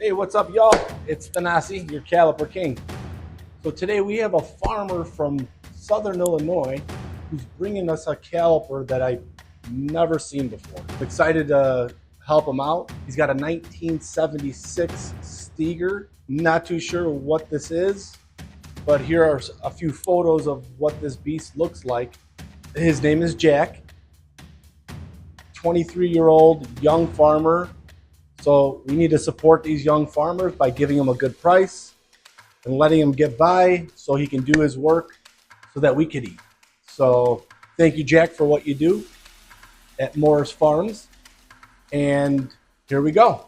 Hey, what's up, y'all? It's Thanasi, your Caliper King. So today we have a farmer from Southern Illinois who's bringing us a caliper that I've never seen before. I'm excited to help him out. He's got a 1976 Steiger. Not too sure what this is, but here are a few photos of what this beast looks like. His name is Jack, 23-year-old young farmer. So we need to support these young farmers by giving them a good price and letting him get by so he can do his work so that we could eat. So thank you, Jack, for what you do at Moore's Farms. And here we go.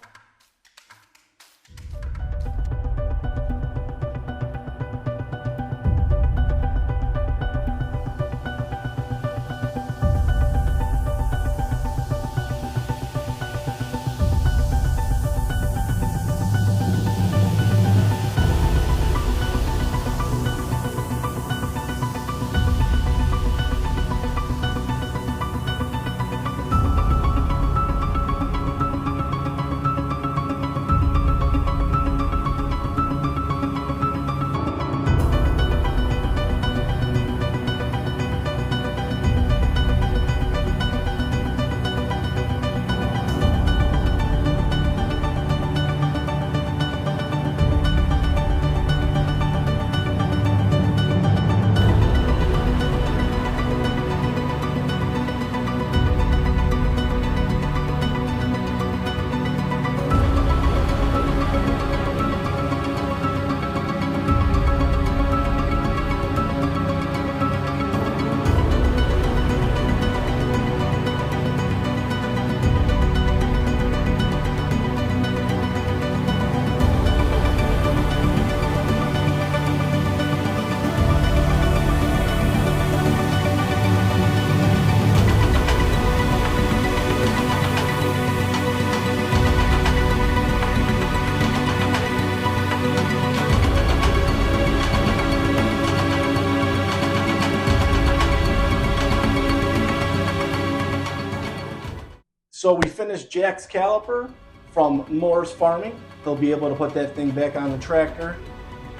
So we finished Jack's caliper from Moore's Farming. He'll be able to put that thing back on the tractor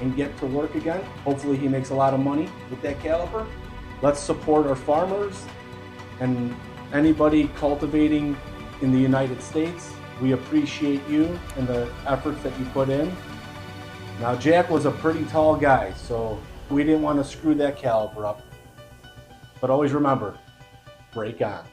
and get to work again. Hopefully he makes a lot of money with that caliper. Let's support our farmers and anybody cultivating in the United States. We appreciate you and the efforts that you put in. Now Jack was a pretty tall guy, so we didn't want to screw that caliper up. But always remember, break on.